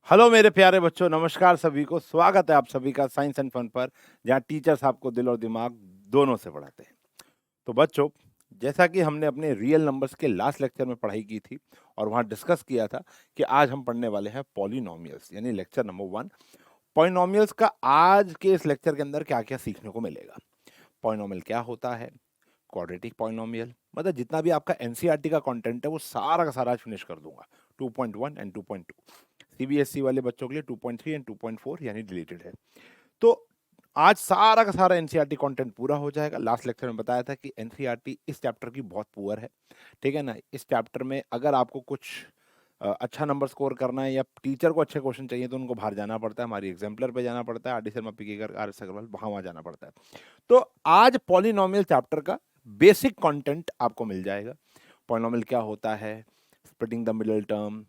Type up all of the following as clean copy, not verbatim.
Hello मेरे प्यारे बच्चों, नमस्कार सभी को। स्वागत है आप सभी का साइंस एंड फन पर, जहाँ टीचर्स आपको दिल और दिमाग दोनों से पढ़ाते हैं। तो बच्चों, जैसा कि हमने अपने रियल नंबर्स के लास्ट लेक्चर में पढ़ाई की थी और वहाँ डिस्कस किया था कि आज हम पढ़ने वाले हैं पॉलिनोमियल्स, यानी लेक्चर नंबर 1। पॉलिनोमियल्स का आज के इस लेक्चर के अंदर क्या क्या सीखने को मिलेगा। पॉलिनोमियल क्या होता है, क्वाड्रेटिक पॉलिनोमियल, मतलब जितना भी आपका एनसीईआरटी का कंटेंट है वो सारा का सारा आज फिनिश कर दूंगा। 2.1 एंड 2.2 सीबीएसई वाले बच्चों के लिए 2.3 एंड 2.4 यानी डिलीटेड है। तो आज सारा का सारा एनसीईआरटी कंटेंट पूरा हो जाएगा। लास्ट लेक्चर में बताया था कि एनसीईआरटी इस चैप्टर की बहुत पुअर है, ठीक है ना। इस चैप्टर में अगर आपको कुछ अच्छा नंबर स्कोर करना है या टीचर को अच्छे क्वेश्चन चाहिए तो उनको बाहर जाना पड़ता है, हमारी एग्जाम्पलर पे जाना पड़ता है, आर डी शर्मा, पीके कर, आर एस अग्रवाल, वहां जाना पड़ता है। तो आज पॉलिनोमियल चैप्टर का बेसिक कंटेंट आपको मिल जाएगा। पॉलिनोमियल क्या होता है, splitting the middle term,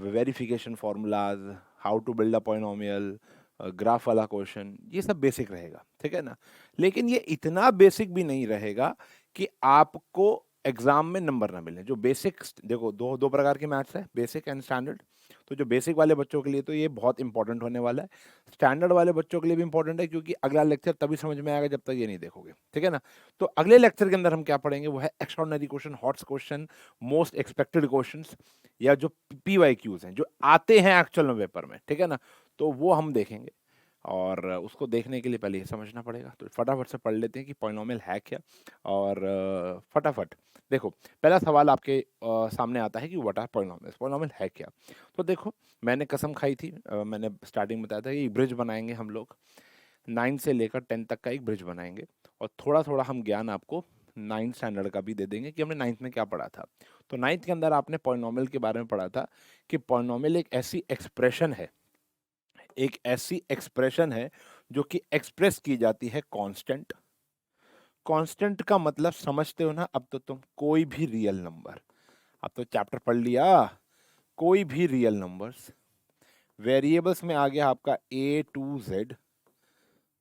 verification formulas, how to build a polynomial, graph वाला क्वेश्चन, ये सब बेसिक रहेगा, ठीक है ना। लेकिन ये इतना बेसिक भी नहीं रहेगा कि आपको एग्जाम में नंबर ना मिले। जो बेसिक, देखो दो दो प्रकार के मैथ्स है, बेसिक एंड स्टैंडर्ड। तो जो बेसिक वाले बच्चों के लिए तो ये बहुत इंपॉर्टेंट होने वाला है। स्टैंडर्ड वाले बच्चों के लिए भी इंपॉर्टेंट है, क्योंकि अगला लेक्चर तभी समझ में आएगा जब तक ये नहीं देखोगे, ठीक है ना। तो अगले लेक्चर के अंदर हम क्या पढ़ेंगे, वो है extraordinary question, hots question, most expected questions, या जो पीवाईक्यूज हैं जो आते हैं एक्चुअल में पेपर में, ठीक है ना। तो वो हम देखेंगे और उसको देखने के लिए पहले ये समझना पड़ेगा। तो फटाफट से पढ़ लेते हैं कि पॉलिनोमियल है क्या। और फटाफट देखो, पहला सवाल आपके सामने आता है कि व्हाट आर पॉलिनोमियल्स, पॉलिनोमियल है क्या। तो देखो, मैंने कसम खाई थी, मैंने स्टार्टिंग में बताया था कि ब्रिज बनाएंगे हम लोग, 9 से लेकर 10 तक का एक ब्रिज बनाएंगे। और थोड़ा थोड़ा हम ज्ञान आपको 9th स्टैंडर्ड का भी दे देंगे कि हमने 9th में क्या पढ़ा था। तो 9th के अंदर आपने पॉलिनोमियल के बारे में पढ़ा था कि पॉलिनोमियल एक ऐसी एक्सप्रेशन है, एक ऐसी एक्सप्रेशन है जो कि एक्सप्रेस की जाती है कांस्टेंट। कांस्टेंट का मतलब समझते हो ना। अब तो तुम कोई भी रियल नंबर, अब तो चैप्टर पढ़ लिया, कोई भी रियल नंबर्स, वेरिएबल्स में आ गया आपका ए टू जेड,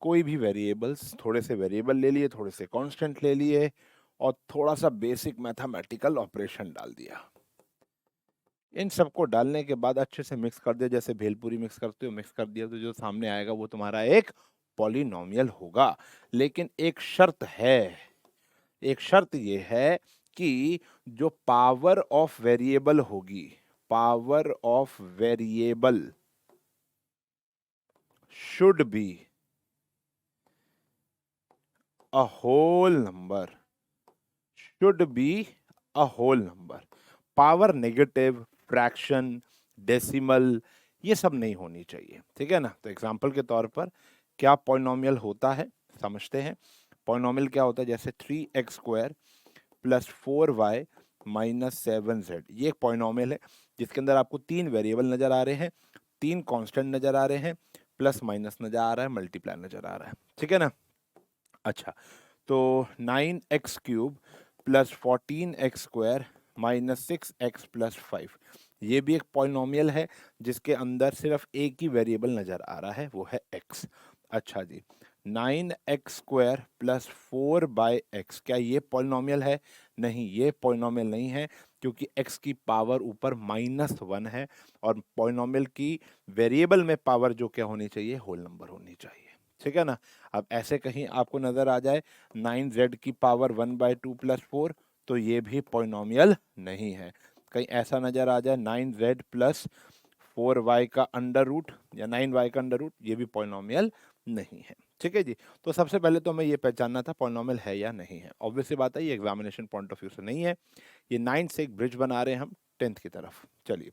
कोई भी वेरिएबल्स, थोड़े से वेरिएबल ले लिए, थोड़े से कांस्टेंट ले लिए, और थोड़ा सा बेसिक मैथमेटिकल ऑपरेशन डाल दिया। इन सबको डालने के बाद अच्छे से मिक्स कर दिया, जैसे भेलपूरी मिक्स करते हो, मिक्स कर दिया, तो जो सामने आएगा वो तुम्हारा एक पॉलिनोमियल होगा। लेकिन एक शर्त है, एक शर्त ये है कि जो पावर ऑफ वेरिएबल होगी, power of variable should be a whole number, should be a whole number. Power negative, fraction, decimal, ये सब नहीं होनी चाहिए, ठीक है ना। तो एग्जांपल के तौर पर क्या पॉलिनोमियल होता है समझते हैं। पॉलिनोमियल क्या होता है, जैसे 3x² plus 4y minus 7z, ये एक पॉलिनोमियल है जिसके अंदर आपको 3 वेरिएबल नजर आ रहे हैं, 3 कांस्टेंट नजर आ रहे हैं, प्लस माइनस नजर आ रहा है, मल्टीप्लाई नजर आ रहा है, ठीक है ना। अच्छा, तो 9x³ plus 14x² minus 6x plus 5, ये भी एक पॉलिनोमियल है जिसके अंदर सिर्फ एक ही वेरिएबल नजर आ रहा है, वो है x। अच्छा जी, 9x² प्लस 4/x, क्या ये पॉलिनोमियल है? नहीं, ये पॉलिनोमियल नहीं है, क्योंकि x की पावर ऊपर -1 है, और पॉलिनोमियल की वेरिएबल में पावर जो क्या होनी चाहिए, होल नंबर होनी चाहिए, ठीक है ना। अब ऐसे कहीं आपको नजर आ जाए 9z की पावर 1/2 प्लस 4, तो ये भी पॉलिनोमियल नहीं है। कहीं ऐसा नजर आ जाए 9z प्लस 4y का अंडर रूट या 9y का अंडर रूट, ये भी पॉलिनोमियल नहीं है, ठीक है जी। तो सबसे पहले तो हमें ये पहचानना था पॉलिनोमियल है या नहीं है। ऑब्वियसली बात है, ये एग्जामिनेशन पॉइंट ऑफ व्यू से नहीं है। ये 9 से एक ब्रिज बना रहे हैं हम 10th की तरफ। चलिए,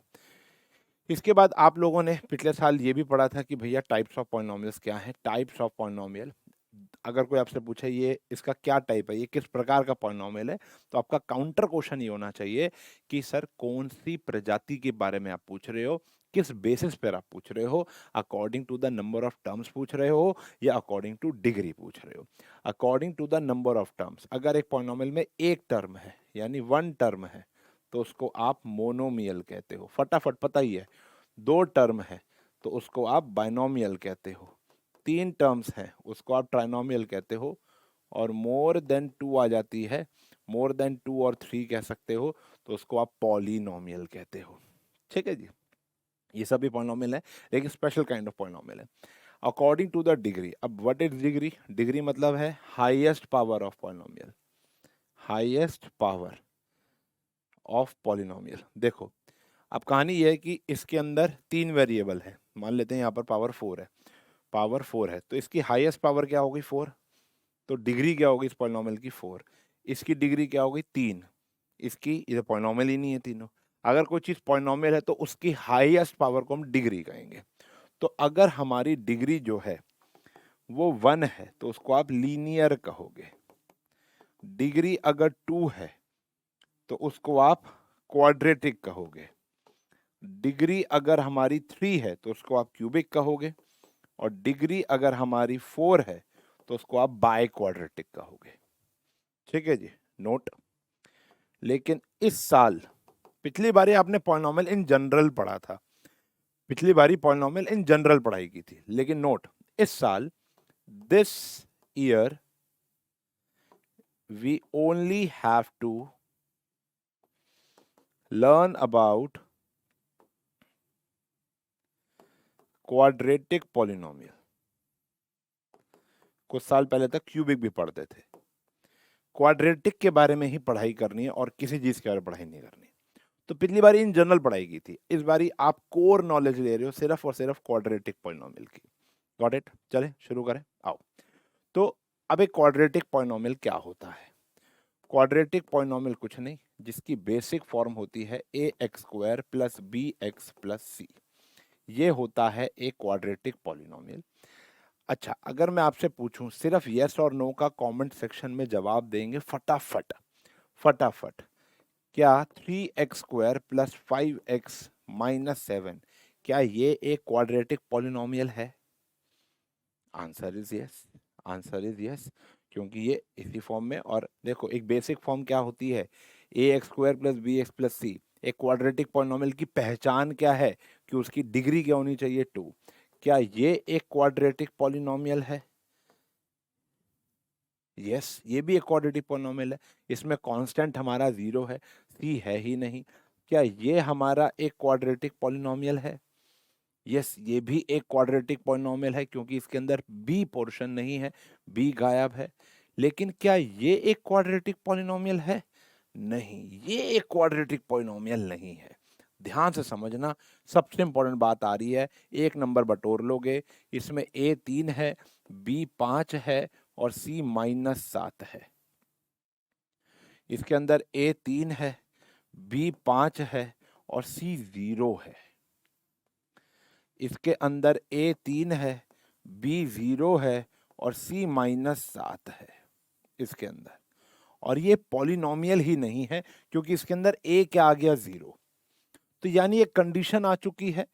इसके बाद आप लोगों ने पिछले साल ये भी पढ़ा था कि भैया टाइप्स ऑफ पॉलिनोमियल्स क्या है। टाइप्स ऑफ पॉलिनोमियल, अगर कोई आपसे पूछे ये इसका क्या टाइप है, ये किस प्रकार का पॉलिनोमियल है, तो आपका काउंटर क्वेश्चन ये होना चाहिए कि सर कौन सी प्रजाति के बारे में आप पूछ रहे हो, किस बेसिस पर आप पूछ रहे हो, according to the number of terms पूछ रहे हो या अकॉर्डिंग टू डिग्री पूछ रहे हो। According to the number of terms, अगर एक पॉलिनोमियल में एक टर्म है यानी वन टर्म है, तो उसको आप मोनोमियल कहते हो। फटाफट पता ही है। दो टर्म है तो उसको आप बाइनोमियल कहते हो, 3 टर्म्स हैं उसको आप ट्राइनोमियल कहते हो, और मोर देन 2 आ जाती है, मोर देन 2 और 3 कह सकते हो, तो उसको आप पॉलिनोमियल कहते हो, ठीक है जी। ये सभी पॉलिनोमियल है, लेकिन स्पेशल काइंड ऑफ पॉलिनोमियल है। अकॉर्डिंग टू द डिग्री, अब व्हाट इज डिग्री? डिग्री मतलब है highest power of polynomial, highest power of polynomial. देखो, अब कहानी ये है कि इसके अंदर 3 वेरिएबल है, मान लेते हैं यहाँ पर पावर 4 है, पावर 4 है, तो इसकी हाईएस्ट पावर क्या होगी? 4। तो डिग्री क्या होगी इस पॉलिनोमियल की? 4। इसकी डिग्री क्या होगी? 3। इसकी, ये पॉलिनोमियल ही नहीं है तीनों। अगर कोई चीज पॉलिनोमियल है तो उसकी हाईएस्ट पावर को हम डिग्री कहेंगे। तो अगर हमारी डिग्री जो है वो 1 है तो उसको आप लीनियर कहोगे। डिग्री अगर 2 है तो उसको आप क्वाड्रेटिक कहोगे। डिग्री अगर हमारी 3 है तो उसको आप क्यूबिक कहोगे। और डिग्री अगर हमारी 4 है तो उसको आप बाय क्वाड्रेटिक कहोगे। ठीक है जी, नोट। लेकिन इस साल, पिछली बारी आपने पॉलिनोमियल इन जनरल पढ़ा था, पिछली बारी पॉलिनोमियल इन जनरल पढ़ाई की थी, लेकिन नोट, इस साल, this year, we only have to learn about quadratic polynomial। कुछ साल पहले तक क्यूबिक भी पढ़ते थे, क्वाड्रेटिक के बारे में ही पढ़ाई करनी है और किसी चीज के बारे में पढ़ाई नहीं करनी। तो पिछली बार इन जनरल पढ़ाई की थी, इस बारी आप कोर नॉलेज ले रहे हो सिर्फ और सिर्फ क्वाड्रेटिक पॉलिनोमियल की। Got it? चले शुरू करें, आओ। तो अब एक क्वाड्रेटिक पॉलिनोमियल क्या होता है? क्वाड्रेटिक पॉलिनोमियल कुछ नहीं, जिसकी बेसिक फॉर्म होती है A X square plus B X plus C. ये होता है एक क्वाड्रेटिक पॉलिनोमियल। अच्छा, अगर मैं आपसे पूछूं, सिर्फ यस और नो का कमेंट सेक्शन में जवाब देंगे फटाफट, फटाफट। क्या 3x² प्लस 5x माइनस 7, क्या ये एक क्वाड्रेटिक पॉलिनोमियल है? Answer is yes, answer is yes, क्योंकि ये इसी फॉर्म में। और देखो, एक बेसिक फॉर्म क्या होती है? ax² प्लस bx प्लस सी। एक क्वाड्रेटिक पॉलिनोमियल की पहचान क्या है? कि उसकी डिग्री क्या होनी चाहिए? 2। क्या ये एक क्वाड्रेटिक पॉलिनोमियल है? यस, ये भी एक क्वाड्रेटिक पॉलिनोमियल है। इसमें कांस्टेंट हमारा 0 है, सी है ही नहीं। क्या ये हमारा एक क्वाड्रेटिक पॉलिनोमियल है? यस, ये भी एक क्वाड्रेटिक पॉलिनोमियल है, क्योंकि इसके अंदर बी पोर्शन नहीं है, बी गायब है। लेकिन क्या ये एक क्वाड्रेटिक पॉलिनोमियल है? नहीं, ये एक क्वाड्रेटिक पॉलिनोमियल नहीं है। ध्यान से समझना, सबसे इंपॉर्टेंट बात आ रही है। एक नंबर बटोर लोगे, इसमें ए 3 है, बी 5 है और सी माइनस 7 है। इसके अंदर ए 3 है, बी 5 है और सी 0 है। इसके अंदर ए 3 है, बी 0 है और सी माइनस 7 है इसके अंदर। और ये पॉलिनोमियल ही नहीं है, क्योंकि इसके अंदर ए क्या आ गया? 0। तो यानी एक कंडीशन आ चुकी है,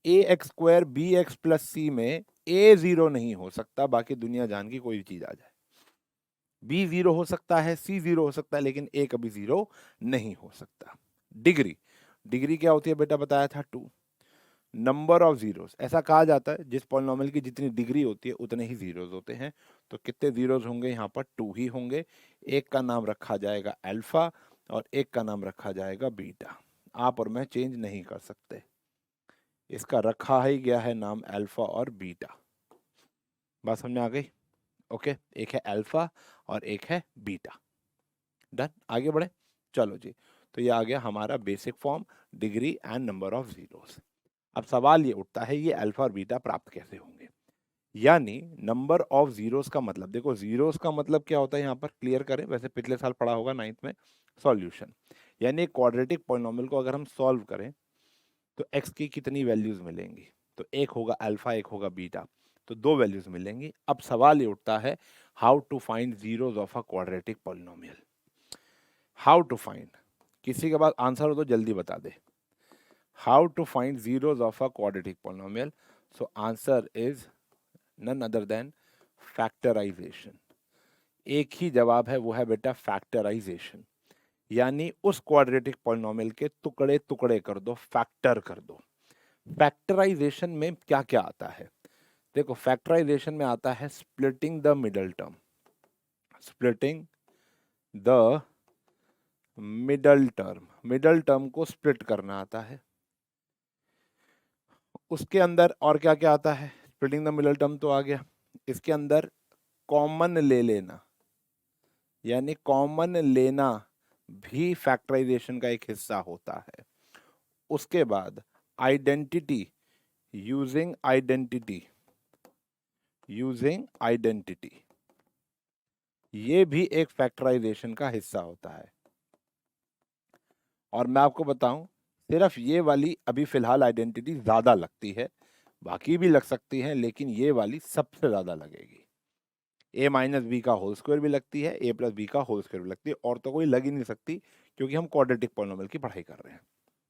A X square B X plus C में ए 0 नहीं हो सकता, बाकी दुनिया जान की कोई चीज आ जाए। बी 0 हो सकता है, सी 0 हो सकता है, लेकिन ए कभी 0 नहीं हो सकता। डिग्री, डिग्री क्या होती है बेटा? बताया था 2। नंबर ऑफ जीरोस, ऐसा कहा जाता है जिस पॉलिनोमियल की जितनी डिग्री होती है उतने ही जीरोस होते हैं। तो कितने जीरोस होंगे? यहाँ पर 2 ही होंगे। एक का नाम रखा जाएगा अल्फा और एक का नाम रखा जाएगा बीटा। आप और मैं चेंज नहीं कर सकते, इसका रखा ही गया है नाम अल्फा और बीटा। बात समझ में आ गई? ओके, एक है अल्फा और एक है बीटा। डन, आगे बढ़े, चलो जी। तो ये आ गया हमारा basic form, degree and number of zeros. अब सवाल ये उठता है, ये अल्फा और बीटा प्राप्त कैसे होंगे? यानी नंबर ऑफ जीरोस का मतलब, देखो जीरोस का मतलब क्या होता है यहाँ पर क्लियर करें, वैसे पिछले साल पढ़ा होगा 9th में। सॉल्यूशन, यानी क्वाड्रेटिक पॉलिनोमियल को अगर हम सॉल्व करें तो एक्स की कितनी वैल्यूज मिलेंगी? तो एक होगा अल्फा, एक होगा बीटा, तो 2 वैल्यूज मिलेंगी। अब सवाल ये उठता है, how to find zeros of a quadratic polynomial? How to find, किसी के पास आंसर हो तो जल्दी बता दे। How to find zeros of a quadratic polynomial? So answer is none other than factorization। एक ही जवाब है, वो है बेटा फैक्टराइजेशन। यानी उस क्वाड्रेटिक पॉलिनोमियल के टुकड़े टुकड़े कर दो, फैक्टर कर दो। फैक्टराइजेशन में क्या क्या आता है? देखो, फैक्टराइजेशन में आता है splitting the middle term, splitting the middle term, middle term को स्प्लिट करना आता है। उसके अंदर और क्या क्या आता है, स्प्लिटिंग द मिडल टर्म तो आ गया, इसके अंदर कॉमन ले लेना, यानी कॉमन लेना भी फैक्टराइजेशन का एक हिस्सा होता है। उसके बाद identity, using identity, using identity, ये भी एक फैक्टराइजेशन का हिस्सा होता है। और मैं आपको बताऊं, सिर्फ ये वाली अभी फिलहाल आइडेंटिटी ज्यादा लगती है, बाकी भी लग सकती है लेकिन ये वाली सबसे ज्यादा लगेगी। ए माइनस बी का होल स्क्वायर भी लगती है, ए प्लस बी का होल स्क्वायर भी लगती है, और तो कोई लग ही नहीं सकती क्योंकि हम क्वाड्रेटिक पॉलिनोमियल की पढ़ाई कर रहे हैं।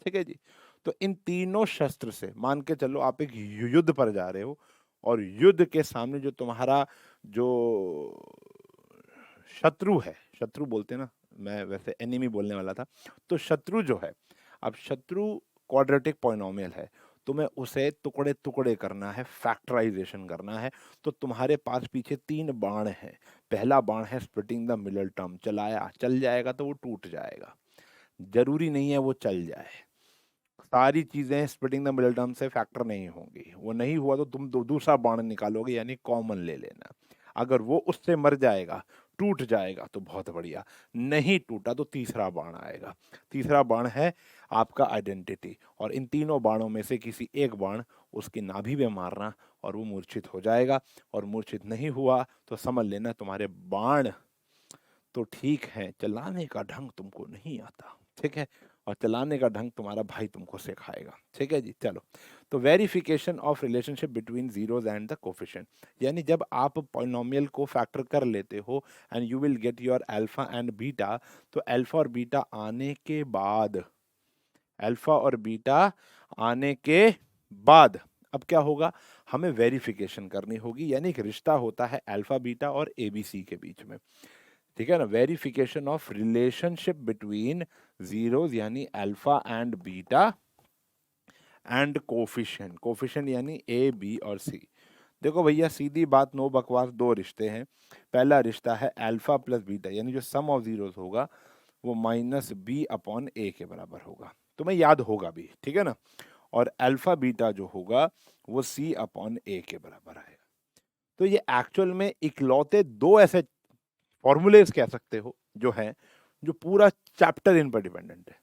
ठीक है जी। तो इन तीनों शस्त्र से मान के चलो आप एक युद्ध पर जा रहे हो, और युद्ध के सामने जो तुम्हारा जो शत्रु है, शत्रु बोलते हैं ना, मैं वैसे एनिमी बोलने वाला था, तो शत्रु जो है, अब शत्रु क्वाड्रेटिक पॉलिनोमियल है, तुम्हें उसे टुकड़े टुकड़े करना है, फैक्टराइजेशन करना है। तो तुम्हारे पास पीछे 3 बाण हैं। पहला बाण है स्प्लिटिंग द मिडल टर्म, चलाया, चल जाएगा तो वो टूट जाएगा, जरूरी नहीं है वो चल जाए। सारी चीजें स्प्लिटिंग द मिडल टर्म से फैक्टर नहीं होंगी, वो नहीं हुआ तो तुम दूसरा बाण निकालोगे, यानी कॉमन ले लेना। अगर वो उससे मर जाएगा, टूट जाएगा तो बहुत बढ़िया, नहीं टूटा तो तीसरा बाण आएगा। तीसरा बाण है आपका आइडेंटिटी, और इन तीनों बाणों में से किसी एक बाण उसकी नाभि में मारना और वो मूर्छित हो जाएगा। और मूर्छित नहीं हुआ तो समझ लेना तुम्हारे बाण तो ठीक है, चलाने का ढंग तुमको नहीं आता। ठीक है, और चलाने का ढंग तुम्हारा भाई तुमको सिखाएगा। ठीक है जी। चलो, तो verification of relationship between zeros and the coefficient, यानी जब आप पॉलिनोमियल को फैक्टर कर लेते हो and you will get your alpha and beta, तो अल्फा और बीटा आने के बाद, अल्फा और बीटा आने के बाद अब क्या होगा, हमें वेरिफिकेशन करनी होगी, यानी एक रिश्ता होता है अल्फा बीटा और एबीसी के बीच में। ठीक है ना, verification of relationship between zeros यानी alpha and beta and coefficient, coefficient यानी ए बी और सी। देखो भैया, सीधी बात, नो बकवास, 2 रिश्ते हैं। पहला रिश्ता है अल्फा प्लस बीटा, यानी जो सम ऑफ जीरोस होगा वो माइनस बी अपॉन ए के बराबर होगा, तुम्हें याद होगा भी। ठीक है ना, और अल्फा बीटा जो होगा वो सी अपॉन ए के बराबर आएगा। तो ये एक्चुअल में इकलौते 2 ऐसे फॉर्मूलेस कह सकते हो जो है, जो पूरा चैप्टर इन पर डिपेंडेंट है।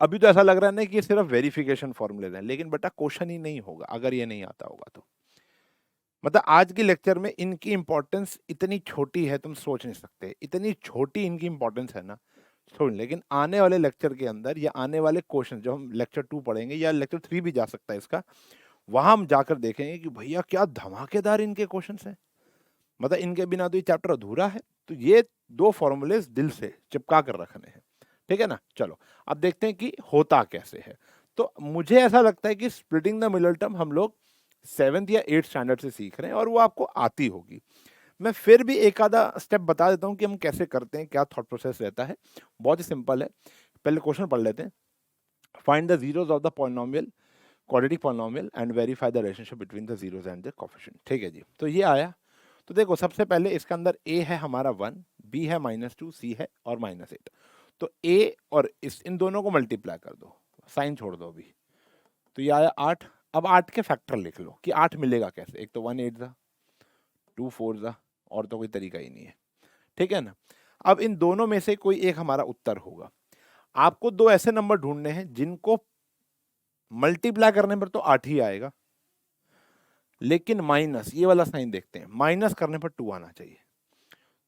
अभी तो ऐसा लग रहा है ना कि ये सिर्फ वेरिफिकेशन फॉर्मूलेस हैं, लेकिन बेटा क्वेश्चन ही नहीं होगा अगर ये नहीं आता होगा तो। मतलब आज के लेक्चर में इनकी इंपॉर्टेंस इतनी छोटी है, तुम सोच नहीं सकते, इतनी छोटी इनकी इंपॉर्टेंस है ना, छोड़। लेकिन आने वाले लेक्चर के अंदर या आने वाले क्वेश्चन, जो हम लेक्चर 2 पढ़ेंगे या लेक्चर 3 भी जा सकता है इसका, वहां हम जाकर देखेंगे कि भैया क्या धमाकेदार इनके क्वेश्चन हैं। मतलब इनके बिना तो ये चैप्टर अधूरा है। तो ये 2 फॉर्मूलेस दिल से चिपका कर रखने हैं। ठीक है ना। चलो, अब देखते हैं कि होता कैसे है। तो मुझे ऐसा लगता है कि स्प्लिटिंग द मिडल टर्म हम लोग 7th या 8th स्टैंडर्ड से सीख रहे हैं और वो आपको आती होगी। मैं फिर भी एक आधा स्टेप बता देता हूं कि हम कैसे करते हैं, क्या थॉट प्रोसेस रहता है। बहुत ही सिंपल है। पहले क्वेश्चन पढ़ लेते हैं। Find the zeros of the polynomial, quadratic polynomial and verify the relationship between the zeros and the coefficient. ठीक है जी। तो ये आया। तो देखो, सबसे पहले इसके अंदर a है हमारा 1, b है -2, c है और -8। तो a और इन दोनों को मल्टीप्लाई कर दो, साइन छोड़ दो अभी। तो ये आया 8। अब 8 के फैक्टर लिख लो कि 8 मिलेगा कैसे। एक तो 1 8 था, 2 4 था, और तो कोई तरीका ही नहीं है। ठीक है ना। अब इन दोनों में से कोई एक हमारा उत्तर होगा। आपको 2 ऐसे नंबर ढूंढने हैं जिनको मल्टीप्लाई करने पर तो 8 ही आएगा, लेकिन माइनस, ये वाला साइन देखते हैं, माइनस करने पर 2 आना चाहिए।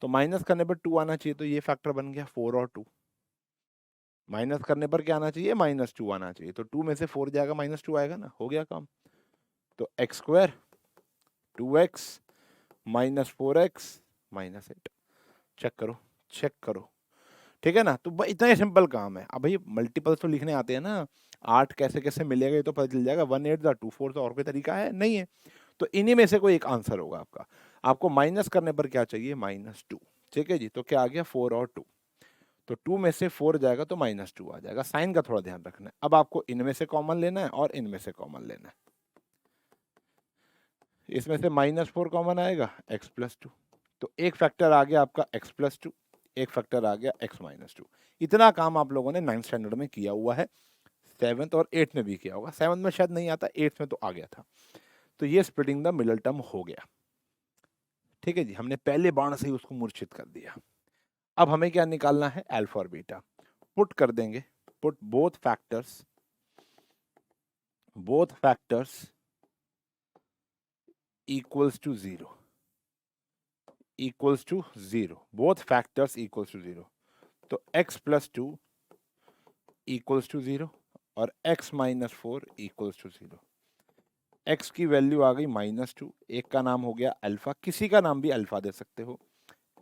तो माइनस करने पर 2 आना चाहिए, तो ये फैक्टर बन गया 4 और 2। माइनस करने पर क्या आना चाहिए, -2 आना चाहिए। तो 2 में से 4 जाएगा, -2 आएगा ना, हो गया काम। तो x square 2x -4x -8। Check करो, चेक करो। ठीक है ना। तो इतना ही सिंपल काम है। अब भाई मल्टीपल्स तो लिखने आते हैं ना, 8 कैसे कैसे मिलेगा ये तो पता चल जाएगा। 1 8 था, 2 4 था, और कोई तरीका है नहीं है। तो इन्हीं में से कोई एक आंसर होगा आपका। आपको माइनस करने पर क्या चाहिए, -2। ठीक है जी। तो क्या आ गया, 4 और 2। तो 2 में से 4 जाएगा तो -2 आ जाएगा। साइन का थोड़ा ध्यान रखना है। अब आपको इनमें से कॉमन लेना है और इनमें से कॉमन लेना है। इसमें से -4 कॉमन आएगा, x+2। तो एक फैक्टर आ गया आपका x+2, एक फैक्टर आ गया x-2। इतना काम आप लोगों ने 9th स्टैंडर्ड में किया हुआ है। 7th और 8th में भी किया होगा, 7th में शायद नहीं आता, 8th में तो आ गया था। तो ये स्प्लिटिंग द मिडल टर्म हो गया। ठीक है जी, हमने पहले बाण से ही उसको मूर्छित कर दिया। अब हमें क्या निकालना है, अल्फा और बीटा। पुट कर देंगे, put both factors equals to 0, both factors equals to 0। तो x plus 2 equals to 0 और x minus 4 equals to 0। x की वैल्यू आ गई -2, एक का नाम हो गया अल्फा, किसी का नाम भी अल्फा दे सकते हो।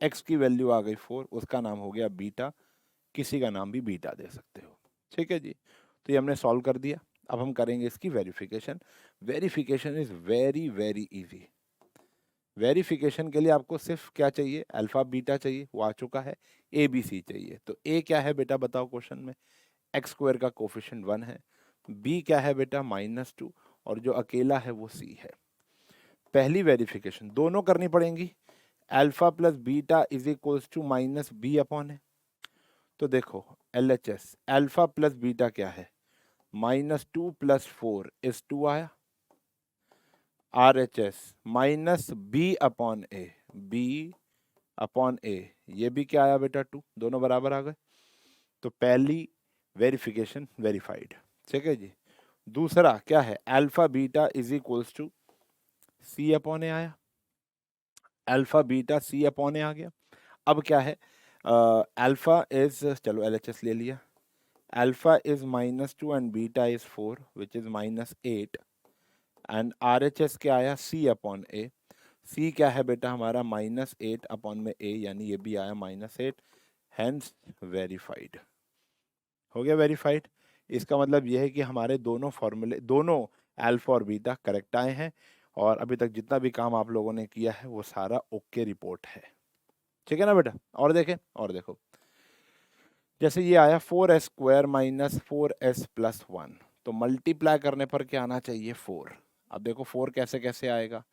x की वैल्यू आ गई 4, उसका नाम हो गया बीटा, किसी का नाम भी बीटा दे सकते हो। ठीक है जी, तो ये हमने सॉल्व कर दिया। अब हम करेंगे इसकी verification. Verification is very very easy. Verification के लिए आपको सिर्फ क्या चाहिए, अल्फा बीटा चाहिए, वो आ चुका है। ए बी सी चाहिए। तो ए क्या है बेटा बताओ क्वेश्चन में, एक्स स्क्वायर का कोफिशिएंट 1 है। बी क्या है बेटा -2, और जो अकेला है वो सी है। पहली वेरिफिकेशन दोनों करनी पड़ेंगी, alpha plus beta is equals to minus b upon है। तो देखो LHS अल्फा प्लस बीटा क्या है, -2 + 4 इज 2 आया। RHS -B अपॉन ए, ये भी क्या आया बेटा 2, दोनों बराबर आ गए। तो पहली वेरिफिकेशन वेरीफाइड। ठीक है जी। दूसरा क्या है, alpha beta is equals to C upon A आया, alpha beta C upon A आ गया। अब क्या है, अल्फा इज, चलो LHS ले लिया, alpha is -2 and beta is 4 which is -8 and RHS क्या आया C अपॉन ए। C क्या है बेटा हमारा -8 अपॉन में A, यानी ये भी आया -8, हेंस वेरीफाइड। हो गया वेरीफाइड। इसका मतलब यह है कि हमारे दोनों फॉर्मूले, दोनों अल्फा और बीटा करेक्ट आए हैं, और अभी तक जितना भी काम आप लोगों ने किया है वो सारा ओके रिपोर्ट है। ठीक है ना बेटा। और देखें, और देखो, जैसे ये आया 4s स्क्वायर -4s + 1, तो मल्टीप्लाई करने पर क्या आना चाहिए 4। अब देखो 4 कैसे कैसे आएगा,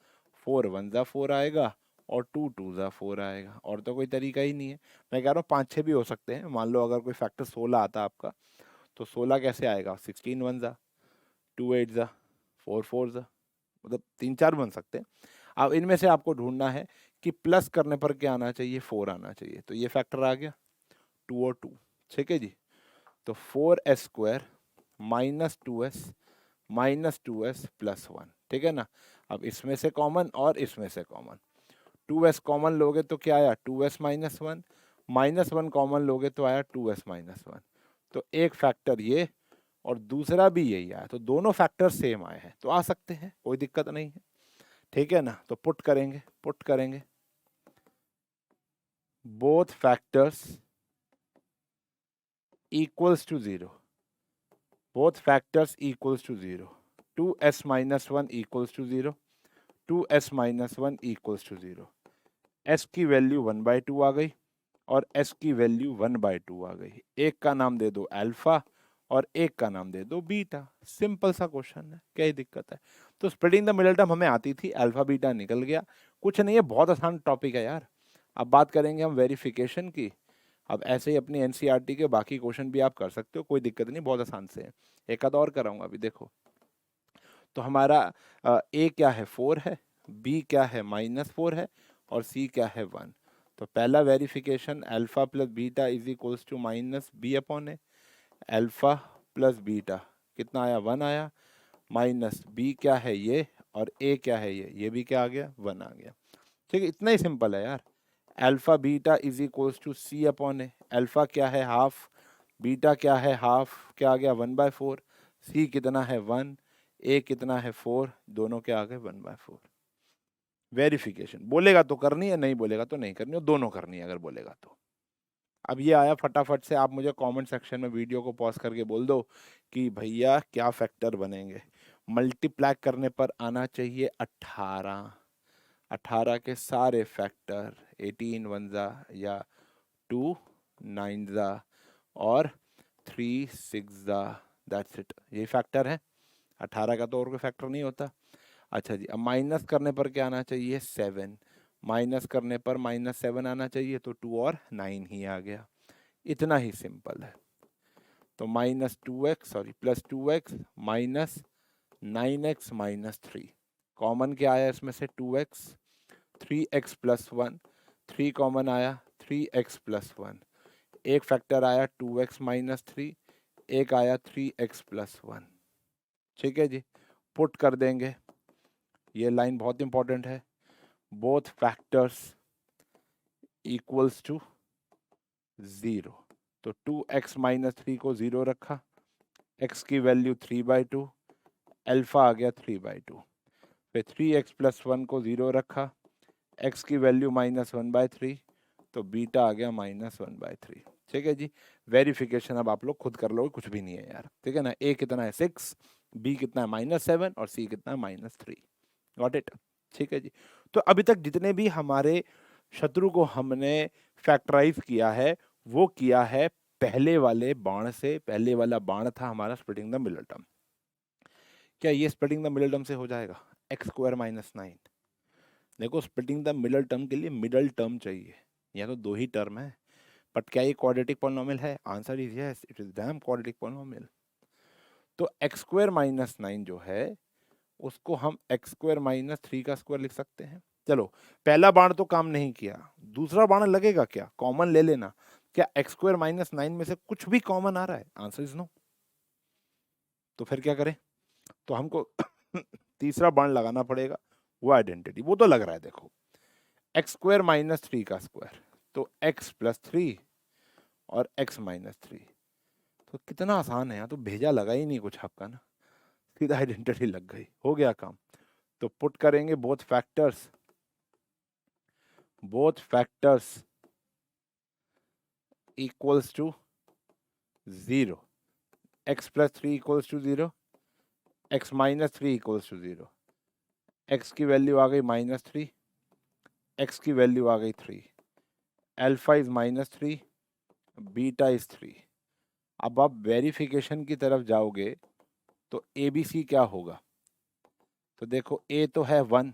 4 1 ज़ा 4 आएगा और 2 2 ज़ा 4 आएगा, और तो कोई तरीका ही नहीं है। मैं कह रहा हूँ 5 6 भी हो सकते हैं। मान लो अगर कोई फैक्टर 16 आता आपका, तो 16 कैसे आएगा, 16 1 ज़ा, 2 8 ज़ा, 4 4 ज़ा, मतलब 3 4 बन सकते हैं। अब इनमें से आपको ढूंढना है कि प्लस करने पर क्या आना चाहिए, 4 आना चाहिए। तो ये फैक्टर आ गया 2 और 2। ठीक है जी। तो 4s स्क्वायर -2s + 1, ठीक है ना। अब इसमें से कॉमन और इसमें से कॉमन, 2s कॉमन लोगे तो क्या आया 2s -1, -1 कॉमन लोगे तो आया 2s -1। तो एक फैक्टर ये और दूसरा भी यही आया, तो दोनों फैक्टर सेम आए हैं, तो आ सकते हैं, कोई दिक्कत नहीं है। ठीक है ना। तो पुट करेंगे both factors equals to 0, both factors equals to 0, 2s -1 equals to 0, 2s -1 equals to 0। s की वैल्यू 1/2 आ गई और s की वैल्यू 1/2 आ गई। एक का नाम दे दो अल्फा और एक का नाम दे दो बीटा। सिंपल सा क्वेश्चन है, क्या ही दिक्कत है। तो स्प्लिटिंग द मिडल टर्म हमें आती थी, अल्फा बीटा निकल गया, कुछ नहीं है, बहुत आसान टॉपिक है यार। अब बात करेंगे हम वेरिफिकेशन की। अब ऐसे ही अपनी एनसीईआरटी के बाकी क्वेश्चन भी आप कर सकते हो, कोई दिक्कत नहीं, बहुत आसान से है। एक आध और कराऊंगा अभी, देखो। तो हमारा ए क्या है 4 है, बी क्या है -4 है, और सी क्या है 1। तो पहला verification alpha plus beta is equals to -b upon a. Alpha plus beta कितना आया 1 आया, माइनस बी क्या है ये, और ए क्या है ये भी क्या आ गया 1 आ गया। ठीक है, इतना ही सिंपल है यार। Alpha beta is equals to c upon a. Alpha क्या है हाफ, बीटा क्या है हाफ, क्या आ गया 1/4, c कितना है 1, a कितना है 4, दोनों क्या आ गए 1/4। वेरिफिकेशन बोलेगा तो करनी है, नहीं बोलेगा तो नहीं करनी, और दोनों करनी है अगर बोलेगा तो। अब ये आया, फटाफट से आप मुझे कमेंट सेक्शन में वीडियो को पॉज करके बोल दो कि भैया क्या फैक्टर बनेंगे। मल्टीप्लाई करने पर आना चाहिए 18, 18 के सारे फैक्टर, 18 1 ज़ा या 2 9 ज़ा और 3 6 ज़ा, दैट्स इट, यही फैक्टर है। 18 का तो और कोई फैक्टर नहीं होता। अच्छा जी, अब माइनस करने पर क्या आना चाहिए 7, माइनस करने पर -7 आना चाहिए, तो 2 और 9 ही आ गया। इतना ही सिंपल है। तो minus 2x sorry plus 2x minus 9x minus 3। Common क्या आया इसमें से 2x, 3x प्लस 1, 3 कॉमन आया 3x प्लस 1, एक फैक्टर आया 2x माइनस 3, एक आया 3x प्लस 1। ठीक है जी, पुट कर देंगे, ये लाइन बहुत इंपॉर्टेंट है, बोथ फैक्टर्स इक्वल्स टू 0। तो 2x माइनस 3 को 0 रखा, x की वैल्यू 3/2, अल्फा आ गया 3/2। फिर 3x प्लस 1 को 0 रखा, x की वैल्यू -1/3, तो बीटा आ गया -1/3। ठीक है जी, वेरिफिकेशन अब आप लोग खुद कर लो, कुछ भी नहीं है यार। ठीक है ना, a कितना है 6, b कितना है -7 और c कितना है -3। Got it. ठीक है जी, तो अभी तक जितने भी हमारे शत्रु को हमने फैक्टराइज किया है वो किया है पहले वाले बाण से। पहले वाला बाण था हमारा स्प्लिटिंग द मिडल टर्म। क्या ये स्प्लिटिंग द मिडल टर्म से हो जाएगा? x² - 9। देखो स्प्लिटिंग द मिडल टर्म के लिए मिडल टर्म चाहिए, या तो दो ही टर्म है, बट क्या ये क्वाड्रेटिक पॉलिनोमियल है? Answer is yes, it is damn quadratic polynomial. तो x² - 9 जो है उसको हम x² - 3 का स्क्वायर लिख सकते हैं। चलो पहला बाण तो काम नहीं किया, दूसरा बाण लगेगा क्या? कॉमन ले लेना। क्या x² - 9 में से कुछ भी कॉमन आ रहा है? Answer is no. तो फिर क्या करें? तो हमको तीसरा बाण लगाना पड़ेगा, वो आइडेंटिटी, वो तो लग रहा है। देखो x² - 3 का स्क्वायर, तो x + 3 और x - 3। तो कितना आसान है, यहाँ तो भेजा लगा ही नहीं कुछ आपका ना, सीधा आइडेंटिटी लग गई, हो गया काम। तो पुट करेंगे both factors equals to 0, x + 3 equals to 0, x - 3 equals to 0। x की वैल्यू आ गई -3, x की वैल्यू आ गई 3, अल्फा इज -3, बीटा इज 3। अब आप वेरिफिकेशन की तरफ जाओगे तो ABC क्या होगा? तो देखो A तो है 1,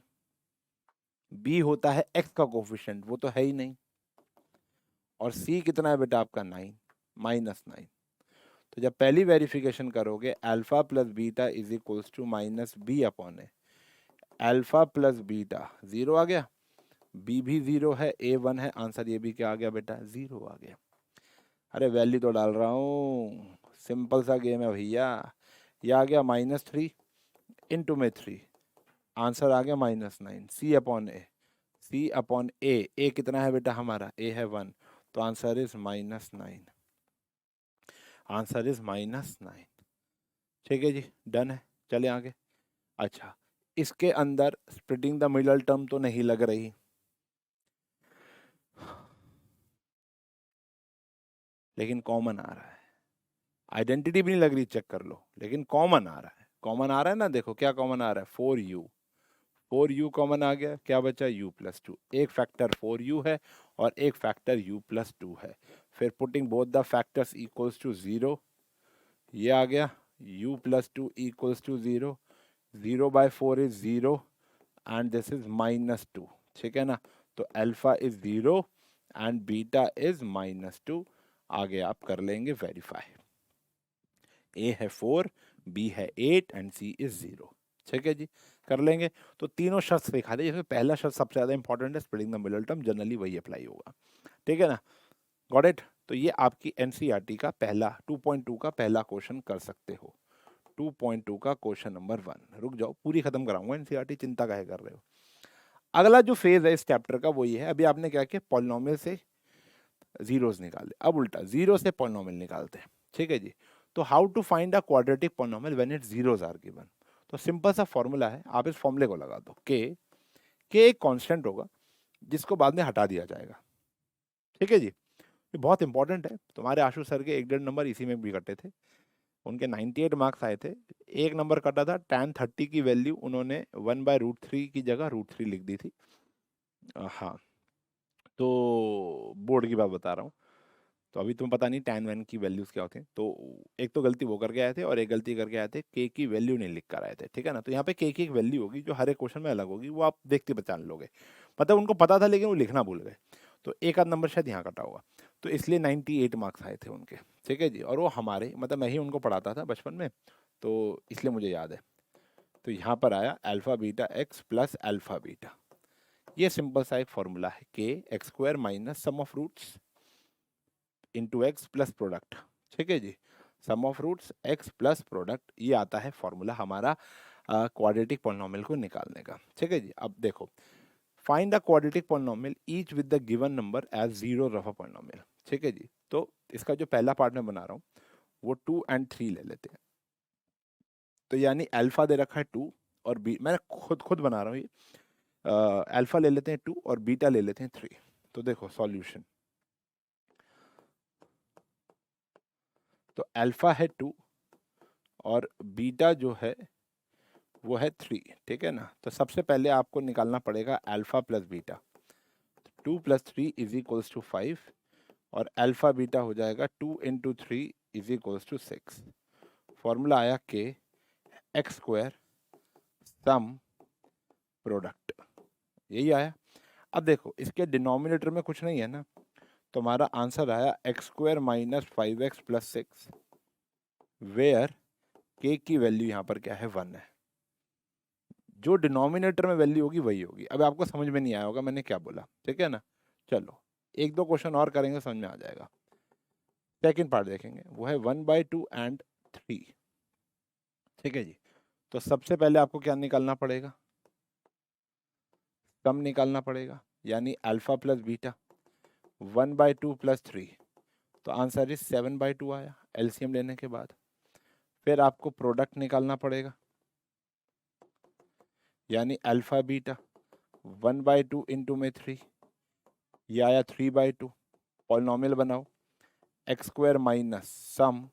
B होता है x का कोफिशिएंट, वो तो है ही नहीं, और C कितना है बेटा आपका 9 -9। तो जब पहली वेरिफिकेशन करोगे alpha plus beta is equals to -b/a, alpha plus beta 0 आ गया, b भी 0 है, a 1 है, आंसर ये भी क्या आ गया बेटा? 0 आ गया। अरे वैल्यू तो डाल रहा हूँ, सिंपल सा गेम है भैया। ये आ गया -3 इंटू में 3, आंसर आ गया -9, C/A कितना है बेटा हमारा? a है 1, तो आंसर इज -9, आंसर इज -9। ठीक है जी, डन है, चले आगे। अच्छा, इसके अंदर स्प्लिटिंग द मिडल टर्म तो नहीं लग रही, लेकिन कॉमन आ रहा है। आइडेंटिटी भी नहीं लग रही, चेक कर लो, लेकिन कॉमन आ रहा है। कॉमन आ रहा है ना, देखो क्या कॉमन आ रहा है, 4u। 4u कॉमन आ गया, क्या बचा? u + 2। एक फैक्टर 4u है और एक फैक्टर u + 2 है। फिर putting both the factors equals to 0, ये आ गया u + 2 equals to 0, 0/4 is 0 and this is -2। ठीक है ना, तो alpha is 0 and beta is -2। आगे आप कर लेंगे वेरीफाई। ए है 4, बी है 8 एंड सी इज 0। ठीक है जी, कर लेंगे। तो तीनों शर्त दिखा दे, जैसे पहला शर्त सबसे ज्यादा इंपॉर्टेंट है, splitting the middle term, generally वही अप्लाई होगा। ठीक है ना, गॉट इट। तो ये आपकी एनसीईआरटी का पहला 2.2 का पहला क्वेश्चन कर सकते हो। 2.2 का क्वेश्चन नंबर 1। रुक जाओ, पूरी खत्म कराऊंगा एनसीईआरटी, चिंता काहे कर रहे हो। अगला जो फेज है इस चैप्टर का वो ये है, अभी आपने क्या किया, पॉलिनोमियल से जीरोस निकाले, अब उल्टा जीरो से पॉलिनोमियल निकालते हैं। ठीक है जी, तो how to find a quadratic polynomial when its zeros are given. तो सिंपल सा फॉर्मूला है, आप इस फॉर्मूले को लगा दो, के एक कांस्टेंट होगा जिसको बाद में हटा दिया जाएगा। ठीक है जी, ये बहुत इंपॉर्टेंट है। तुम्हारे आशु सर के 1.5 नंबर इसी में भी कटे थे, उनके 98 मार्क्स आए थे। एक नंबर कटा था, tan 30 की वैल्यू उन्होंने 1/√3 की जगह √3 लिख दी थी। हाँ, तो बोर्ड की बात बता रहा हूँ। तो अभी तुम्हें पता नहीं tan 1 की वैल्यूज क्या होती हैं। तो एक तो गलती वो करके आए थे और एक गलती करके आए थे, के की वैल्यू नहीं लिख कर आए थे। ठीक है ना, तो यहाँ पे के की एक वैल्यू होगी जो हर एक क्वेश्चन में अलग होगी, वो आप देख के पहचान लोगे। मतलब उनको पता था लेकिन वो लिखना भूल गए, तो एक आध नंबर शायद यहाँ कटा होगा। तो इसलिए 98 मार्क्स आए थे उनके, ठीक है जी। और वो हमारे मतलब मैं ही उनको पढ़ाता था बचपन में, तो इसलिए मुझे याद है। तो यहाँ पर आया alpha beta X plus alpha beta, ये सिंपल सा एक फॉर्मूला है, K X square minus sum of roots into X plus product, ठीक है जी। Sum of roots X plus product, ये आता है फॉर्मूला हमारा क्वाड्रेटिक पॉलिनॉमियल को निकालने का, ठीक है जी। अब देखो, find the quadratic polynomial each with the given number as zero of a polynomial, ठीक है जी। तो इसका जो पहला पार्ट मैं बना रहा हूँ वो 2 और 3 ले लेते हैं। तो यानी अल्फा दे रखा है 2 और बी, मैं खुद बना रहा हूँ ये, अल्फा ले लेते हैं 2 और बीटा ले लेते हैं 3। तो देखो सॉल्यूशन, तो अल्फा है 2 और बीटा जो है वो है 3, ठीक है ना। तो सबसे पहले आपको निकालना पड़ेगा alpha plus beta, 2 plus 3 is equals to 5 और अल्फा बीटा हो जाएगा 2 into 3 is equals to 6। Formula आया k X square some product, यही आया। अब देखो इसके डिनोमिनेटर में कुछ नहीं है ना, तो हमारा आंसर आया x square minus 5x plus 6, where k की वैल्यू यहाँ पर क्या है 1 है। जो डिनोमिनेटर में वैल्यू होगी वही होगी। अब आपको समझ में नहीं आया होगा मैंने क्या बोला, ठीक है ना। चलो एक दो क्वेश्चन और करेंगे, समझ में आ जाएगा। सेकंड पार्ट देखेंगे, वो है 1/2 एंड 3, ठीक है जी। तो सबसे पहले आपको क्या निकालना पड़ेगा, सम निकालना पड़ेगा, यानी अल्फा प्लस बीटा 1/2 प्लस 3, तो आंसर इज 7/2 आया एलसीएम लेने के बाद। फिर आपको प्रोडक्ट निकालना पड़ेगा, यानी अल्फा बीटा 1/2 इंटू में 3, ये आया 3/2। पॉलिनॉमियल बनाओ, एक्स स्क्वायर माइनस सम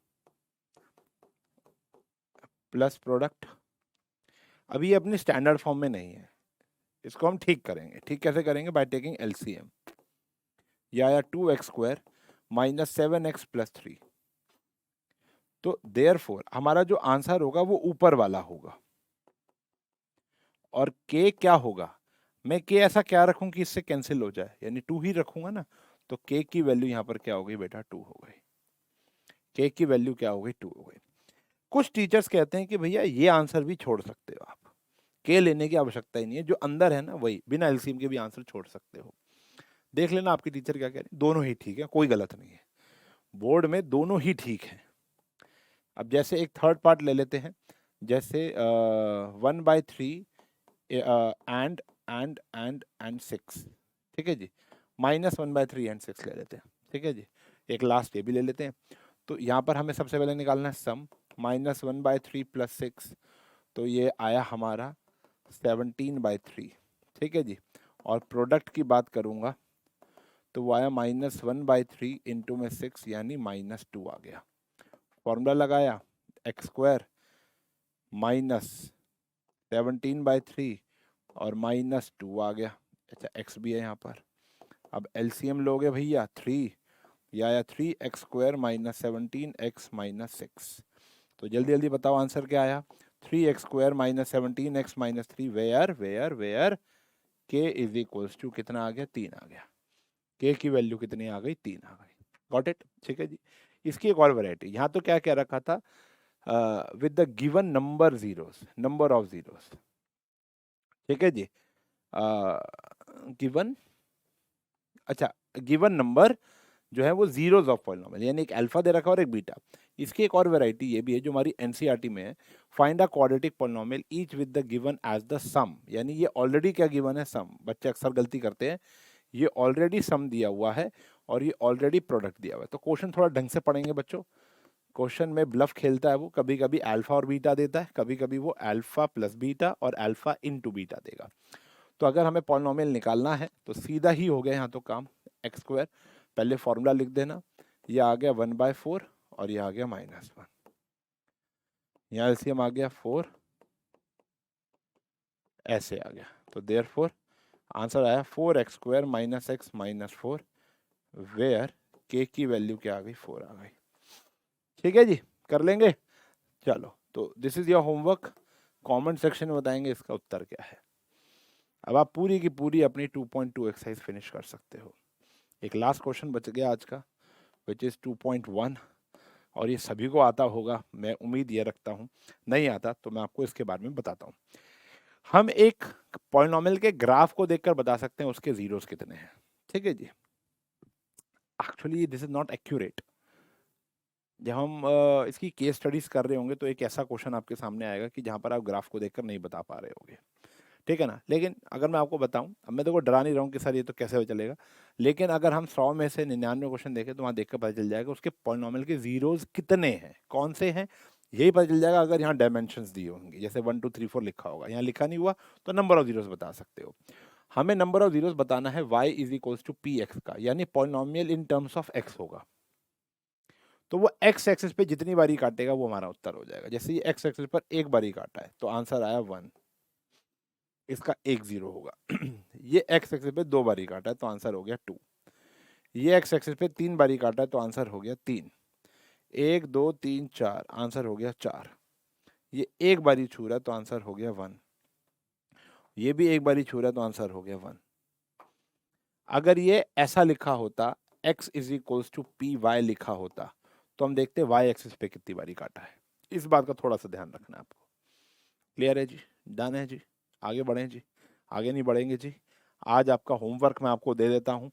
प्लस प्रोडक्ट। अभी ये अपनी स्टैंडर्ड फॉर्म में नहीं है, इसको हम ठीक करेंगे। ठीक कैसे करेंगे, बाय टेकिंग एलसीएम। ये आया 2x square minus 7x plus 3। तो देयरफॉर हमारा जो आंसर होगा वो ऊपर वाला होगा, और k क्या होगा, मैं k ऐसा क्या रखूं कि इससे कैंसिल हो जाए, यानी 2 ही रखूंगा ना। तो k की वैल्यू यहाँ पर क्या हो गई बेटा, 2 हो गई। k की वैल्यू क्या हो गई, 2 हो गई। कुछ टीचर्स कहते हैं कि भैया ये आंसर भी छोड़ सकते हो आप, के लेने की आवश्यकता ही नहीं है, जो अंदर है ना वही, बिना एलसीएम के भी आंसर छोड़ सकते हो। देख लेना आपकी टीचर क्या कह रही है, दोनों ही ठीक है, कोई गलत नहीं है, बोर्ड में दोनों ही ठीक है। अब जैसे एक थर्ड पार्ट ले लेते हैं, जैसे 1/3 एंड 6, ठीक है जी, -1/3 एंड 6 ले लेते हैं, ठीक है जी। एक लास्ट ये भी ले लेते हैं। तो यहाँ पर हमें सबसे पहले निकालना है सम, -1/3 प्लस 6, तो ये आया हमारा 17/3, ठीक है जी। और प्रोडक्ट की बात करूँगा तो वो आया -1/3 इंटू में 6, यानी -2 आ गया। फॉर्मूला लगाया, एक्स स्क्वायर माइनस 17/3 और -2 आ गया। अच्छा एक्स भी है यहाँ पर। अब एलसीएम लोगे भैया 3, या आया 3x square minus 17x minus 6। तो जल्दी जल्दी बताओ आंसर क्या आया, 3x square minus 17x minus 3, where k is equals to कितना आ गया, 3 आ गया। k की वैल्यू कितनी आ गई, 3 आ गई। गॉट इट, ठीक है जी। इसकी एक और वैरायटी, यहाँ तो क्या क्या रखा था, with the given number of zeros, ठीक है जी। गिवन, अच्छा गिवन नंबर जो है वो जीरोस ऑफ पॉलिनॉमियल, यानी एक अल्फा दे रखा है और एक बीटा। इसकी एक और वैरायटी ये भी है जो हमारी एनसीईआरटी में है, find a quadratic polynomial each with the given as the sum, यानी ये ऑलरेडी क्या गिवन है, सम। बच्चे अक्सर गलती करते हैं, ये ऑलरेडी सम दिया हुआ है और ये ऑलरेडी प्रोडक्ट दिया हुआ है। तो क्वेश्चन थोड़ा ढंग से पढ़ेंगे बच्चों। क्वेश्चन में ब्लफ खेलता है वो, कभी कभी अल्फा और बीटा देता है, कभी कभी वो अल्फा प्लस बीटा और अल्फा इनटू बीटा देगा। तो अगर हमें पॉलिनॉमियल निकालना है तो सीधा ही हो गया यहाँ तो काम, एक्स स्क्वायर, पहले फॉर्मूला लिख देना, ये आ गया 1/4 और ये आ गया -1, यहाँ एलसीएम आ गया 4, ऐसे आ गया। तो देयरफॉर आंसर आया 4x square minus x minus 4, where k की वैल्यू क्या आ गई, 4 आ गई। ठीक है जी, कर लेंगे। चलो तो this is your homework, comment section में बताएंगे इसका उत्तर क्या है। अब आप पूरी की पूरी अपनी 2.2 एक्सरसाइज फिनिश कर सकते हो। एक लास्ट क्वेश्चन बच गया आज का, विच इज़ 2.1, और ये सभी को आता होगा, मैं उम्मीद ये रखता हूँ। नहीं आता तो मैं आपको इसके बारे में बताता हूँ। हम एक पॉलिनॉमियल के ग्राफ को देखकर बता सकते हैं उसके जीरोस कितने हैं, ठीक है जी। Actually this is not accurate. जब हम इसकी केस स्टडीज कर रहे होंगे तो एक ऐसा क्वेश्चन आपके सामने आएगा कि जहां पर आप ग्राफ को देखकर नहीं बता पा रहे होंगे, ठीक है ना। लेकिन अगर मैं आपको बताऊं, अब मैं तो को डरा नहीं रहा हूँ कि सर ये तो कैसे हो चलेगा, लेकिन अगर हम 100 में से 99 क्वेश्चन देखें तो वहां देखकर पता चल जाएगा उसके पॉलिनॉमियल के जीरोस कितने हैं, कौन से हैं, यही पता चल जाएगा अगर यहाँ डायमेंशंस दिए होंगे, जैसे 1 2 3 4 लिखा होगा, यहाँ लिखा नहीं हुआ तो नंबर ऑफ जीरोस बता सकते हो। हमें नंबर ऑफ जीरोस बताना है y is equals to p x का, यानी polynomial in terms of x होगा। तो वो x एक्सिस पे जितनी बारी काटेगा वो हमारा उत्तर हो जाएगा। जैसे ये x एक्सिस पर एक बारी काटा है तो आंसर आया 1, इसका एक जीरो होगा। ये x एक्सिस पे दो बारी काटा है तो आंसर हो गया 2। ये x एक्सिस पे तीन बारी काटा है तो आंसर हो गया 3। 1 2 3 4 आंसर हो गया 4। ये एक बारी छू रहा है तो आंसर हो गया 1। ये भी एक बारी छू रहा है तो आंसर हो गया 1। अगर ये ऐसा लिखा होता, x is equals to p y लिखा होता, तो हम देखते y एक्सिस पे कितनी बारी काटा है। इस बात का थोड़ा सा ध्यान रखना है आपको। क्लियर है जी, डन है जी, आगे बढ़ें जी, आगे नहीं बढ़ेंगे जी। आज आपका होमवर्क मैं आपको दे देता हूँ,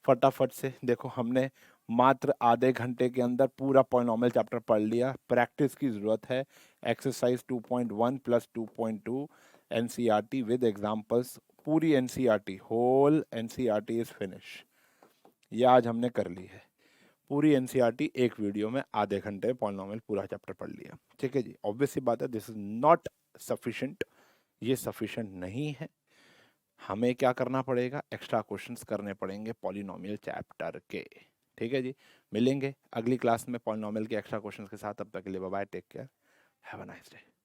फटाफट से देखो। हमने मात्र आधे घंटे के अंदर पूरा पॉलिनॉमियल चैप्टर पढ़ लिया। प्रैक्टिस की ज़रूरत है। Exercise 2.1 plus 2.2 NCERT with examples, पूरी NCERT, whole NCERT is finish. ये आज हमने कर ली है पूरी एनसीईआरटी एक वीडियो में, आधे घंटे पॉलिनॉमियल पूरा चैप्टर पढ़ लिया, ठीक है जी। ऑब्वियस सी बात है, दिस इज नॉट सफिशिएंट, ये सफिशिएंट नहीं है। हमें क्या करना पड़ेगा, एक्स्ट्रा क्वेश्चंस करने पड़ेंगे पॉलिनॉमियल चैप्टर के, ठीक है जी। मिलेंगे अगली क्लास में पॉलिनॉमियल के एक्स्ट्रा क्वेश्चंस के साथ। तब तक के लिए bye bye, take care, have a nice day.